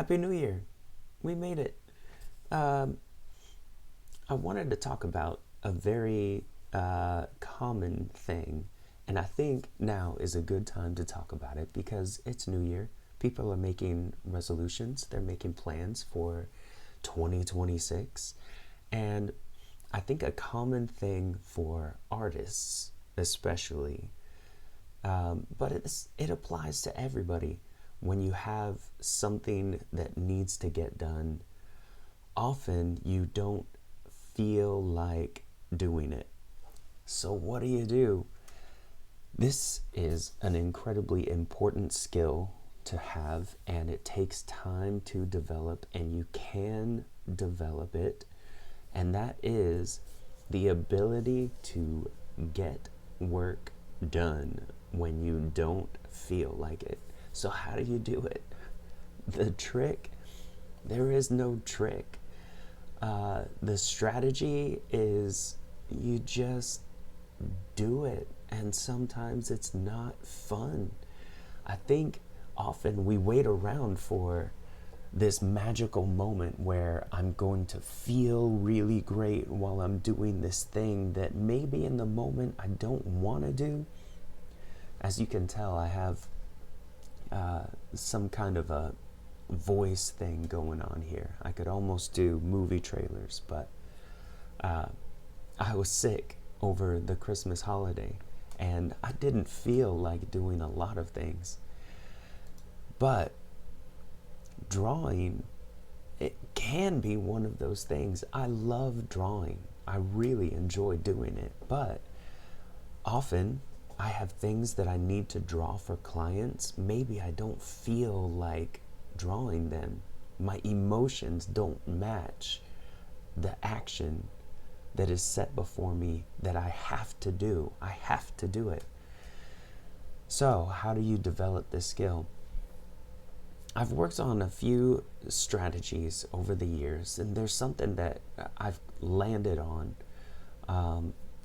Happy New Year. We made it. Um, I wanted to talk about a very common thing, and I think now is a good time to talk about it because it's New Year. People are making resolutions, they're making plans for 2026, and I think a common thing for artists, especially, but it applies to everybody. When you have something that needs to get done, often you don't feel like doing it. So, what do? This is an incredibly important skill to have, and it takes time to develop, and you can develop it. And that is the ability to get work done when you don't feel like it. So, how do you do it? The trick, there is no trick. The strategy is you just do it, and sometimes it's not fun. I think often we wait around for this magical moment where I'm going to feel really great while I'm doing this thing that maybe in the moment I don't want to do. As you can tell, I have some kind of a voice thing going on here. I could almost do movie trailers, but uh, I was sick over the Christmas holiday and I didn't feel like doing a lot of things. But drawing, it can be one of those things. I love drawing. I really enjoy doing it, but often I have things that I need to draw for clients. Maybe I don't feel like drawing them. My emotions don't match the action that is set before me that I have to do. I have to do it. So, how do you develop this skill? I've worked on a few strategies over the years, and there's something that I've landed on.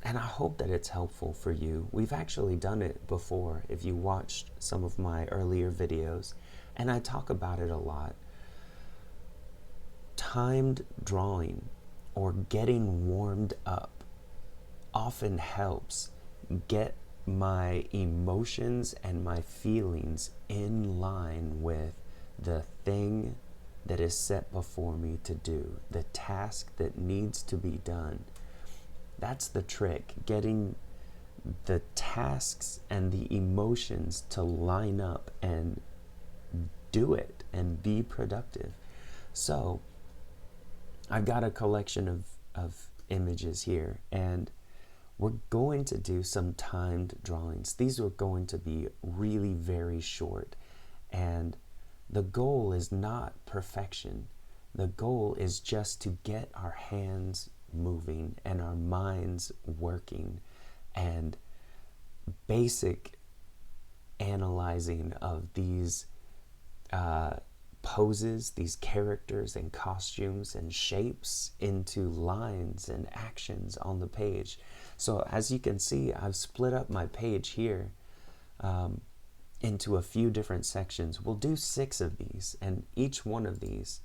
And I hope that it's helpful for you. We've actually done it before if you watched some of my earlier videos, and I talk about it a lot. Timed drawing or getting warmed up often helps get my emotions and my feelings in line with the thing that is set before me to do, the task that needs to be done. That's the trick, getting the tasks and the emotions to line up and do it and be productive. So, I've got a collection of images here, and we're going to do some timed drawings. These are going to be really very short, and the goal is not perfection. The goal is just to get our hands moving and our minds working, and basic analyzing of these poses, these characters and costumes and shapes into lines and actions on the page. So as you can see, I've split up my page here into a few different sections. We'll do 6 of these, and each one of these,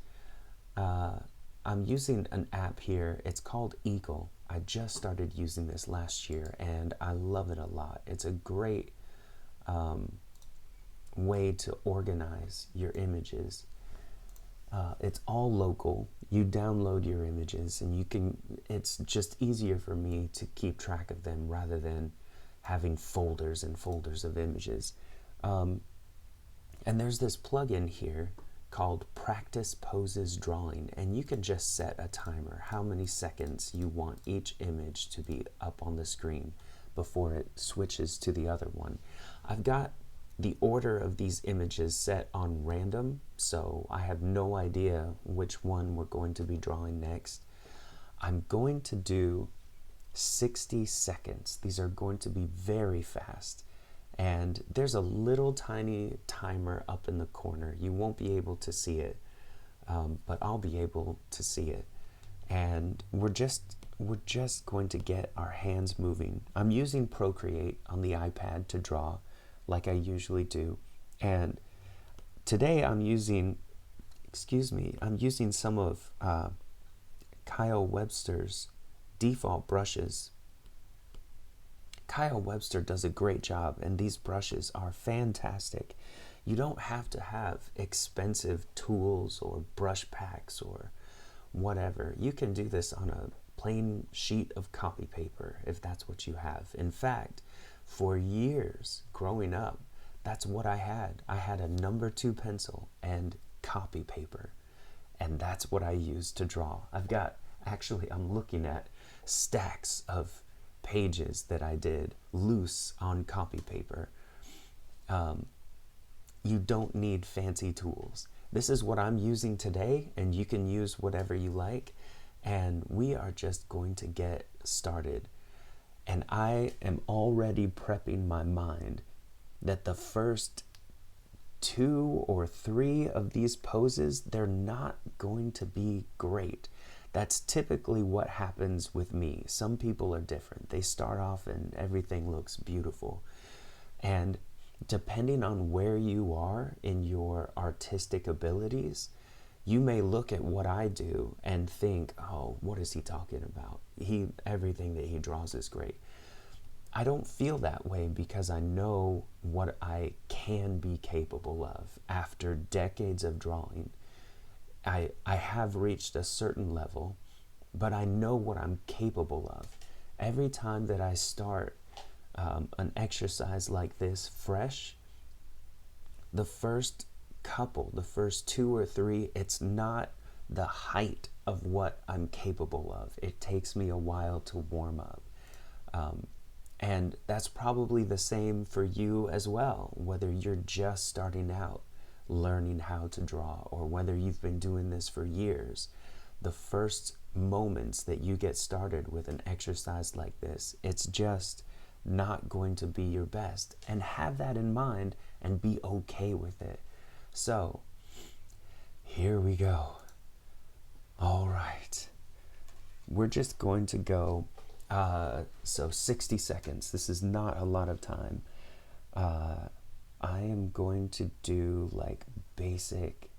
I'm using an app here. It's called Eagle. I just started using this last year, and I love it a lot. It's a great way to organize your images. It's all local. You download your images, and it's just easier for me to keep track of them rather than having folders and folders of images. And there's this plugin here called Practice Poses Drawing, and you can just set a timer, how many seconds you want each image to be up on the screen before it switches to the other one. I've got the order of these images set on random, so I have no idea which one we're going to be drawing next. I'm going to do 60 seconds. These are going to be very fast. And there's a little tiny timer up in the corner. You won't be able to see it, but I'll be able to see it. And we're just going to get our hands moving. I'm using Procreate on the iPad to draw like I usually do. And today I'm using excuse me, I'm using some of Kyle Webster's default brushes. Kyle Webster does a great job, and these brushes are fantastic. You don't have to have expensive tools or brush packs or whatever. You can do this on a plain sheet of copy paper if that's what you have. In fact, for years growing up, that's what I had. I had a number 2 pencil and copy paper, and that's what I used to draw. I'm looking at stacks of pages that I did loose on copy paper. You don't need fancy tools. This is what I'm using today, and you can use whatever you like. And we are just going to get started. And I am already prepping my mind that the first 2 or 3 of these poses, they're not going to be great. That's typically what happens with me. Some people are different. They start off and everything looks beautiful. And depending on where you are in your artistic abilities, you may look at what I do and think, oh, what is he talking about? Everything that he draws is great. I don't feel that way because I know what I can be capable of after decades of drawing. I have reached a certain level, but I know what I'm capable of. Every time that I start an exercise like this fresh, the first 2 or 3, it's not the height of what I'm capable of. It takes me a while to warm up. And that's probably the same for you as well, whether you're just starting out learning how to draw or whether you've been doing this for years. The first moments that you get started with an exercise like this, it's just not going to be your best. And have that in mind and be okay with it. So, here we go. All right. We're just going to go, 60 seconds. This is not a lot of time. I am going to do like basic,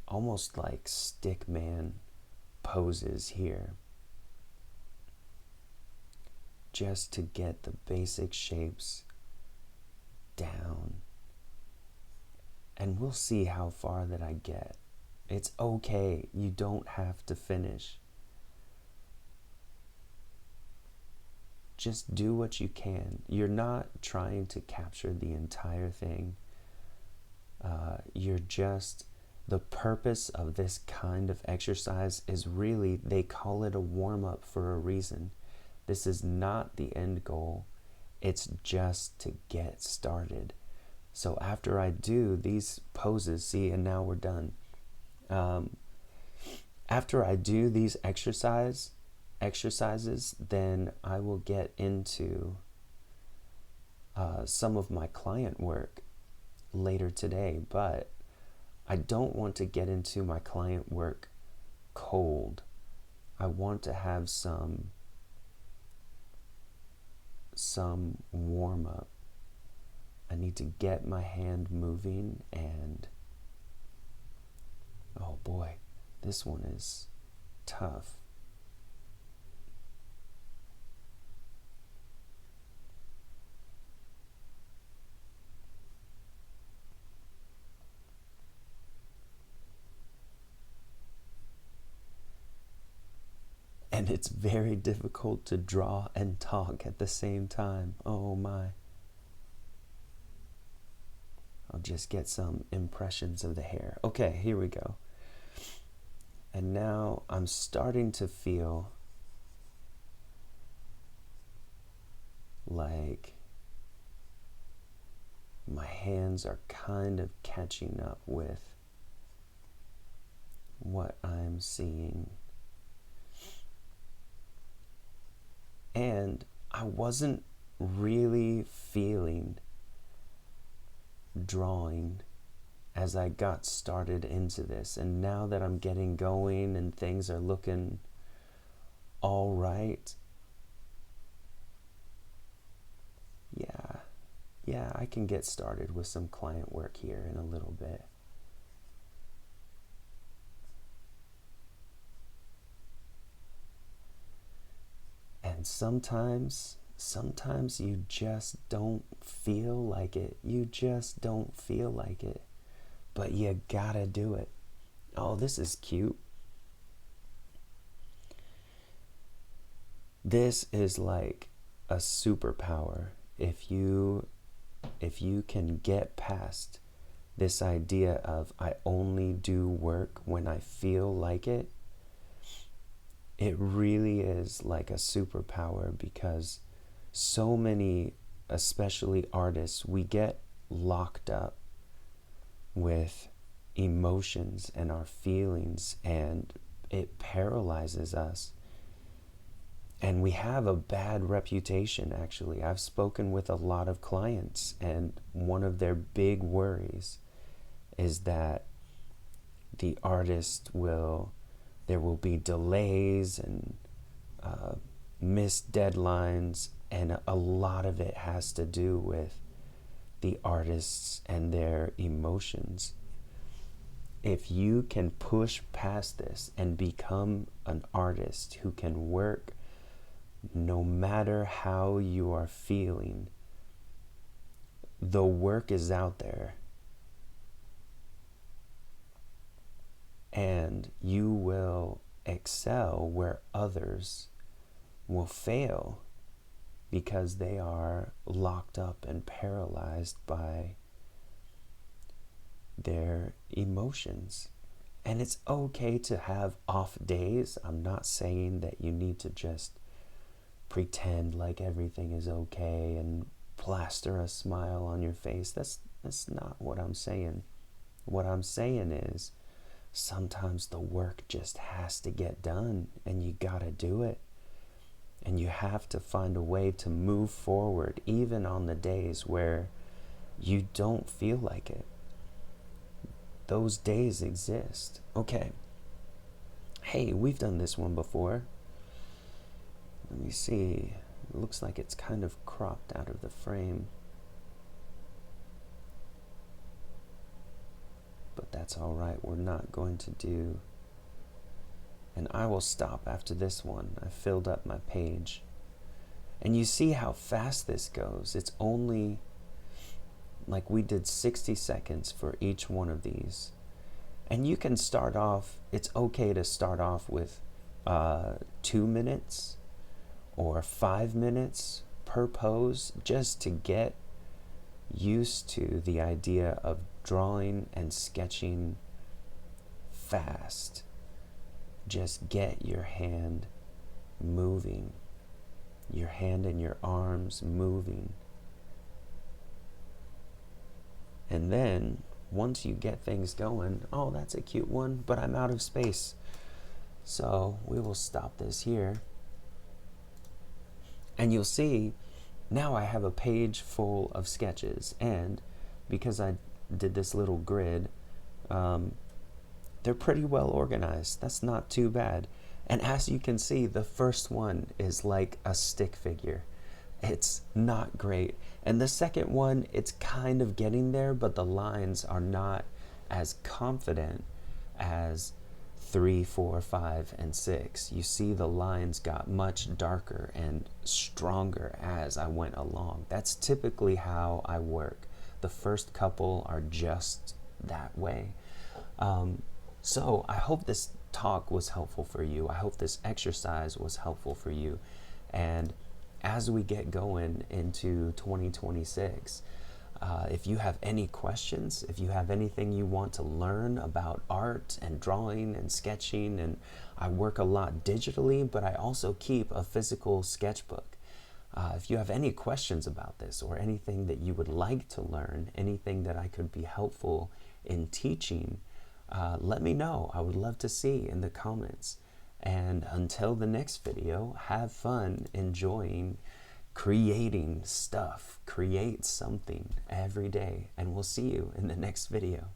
almost like stick man poses here, just to get the basic shapes down, and we'll see how far that I get. It's okay, you don't have to finish. Just do what you can. You're not trying to capture the entire thing. The purpose of this kind of exercise is really, they call it a warm-up for a reason. This is not the end goal. It's just to get started. So after I do these poses, see, and now we're done. After I do these exercises, then I will get into some of my client work later today, but I don't want to get into my client work cold. I want to have some warm-up. I need to get my hand moving, and oh boy, this one is tough. And it's very difficult to draw and talk at the same time. Oh my. I'll just get some impressions of the hair. Okay, here we go. And now I'm starting to feel like my hands are kind of catching up with what I'm seeing. And I wasn't really feeling drawing as I got started into this. And now that I'm getting going and things are looking all right, yeah, yeah, I can get started with some client work here in a little bit. And sometimes you just don't feel like it. You just don't feel like it. But you gotta do it. Oh, this is cute. This is like a superpower. If you can get past this idea of I only do work when I feel like it really is like a superpower, because so many, especially artists, we get locked up with emotions and our feelings, and it paralyzes us. And we have a bad reputation, actually. I've spoken with a lot of clients, and one of their big worries is that the artist there will be delays and missed deadlines, and a lot of it has to do with the artists and their emotions. If you can push past this and become an artist who can work no matter how you are feeling, the work is out there, and you will excel where others will fail, because they are locked up and paralyzed by their emotions. And it's okay to have off days. I'm not saying that you need to just pretend like everything is okay and plaster a smile on your face. That's not what I'm saying. What I'm saying is sometimes the work just has to get done, and you gotta do it. And you have to find a way to move forward, even on the days where you don't feel like it. Those days exist. Okay. Hey, we've done this one before. Let me see. It looks like it's kind of cropped out of the frame. But that's all right. We're not going to do... And I will stop after this one. I filled up my page. And you see how fast this goes. It's only like we did 60 seconds for each one of these. And you can start off, it's okay to start off with 2 minutes or 5 minutes per pose, just to get used to the idea of drawing and sketching fast. Just get your hand moving, your hand and your arms moving. And then, once you get things going, oh, that's a cute one, but I'm out of space. So we will stop this here. And you'll see, now I have a page full of sketches. And because I did this little grid, they're pretty well organized. That's not too bad. And as you can see, the first one is like a stick figure. It's not great. And the second one, it's kind of getting there, but the lines are not as confident as 3, 4, 5, and 6. You see the lines got much darker and stronger as I went along. That's typically how I work. The first couple are just that way. So I hope this talk was helpful for you. I hope this exercise was helpful for you. And as we get going into 2026, if you have any questions, if you have anything you want to learn about art and drawing and sketching, and I work a lot digitally, but I also keep a physical sketchbook. If you have any questions about this or anything that you would like to learn, anything that I could be helpful in teaching, let me know. I would love to see in the comments. And until the next video, have fun enjoying creating stuff. Create something every day, and we'll see you in the next video.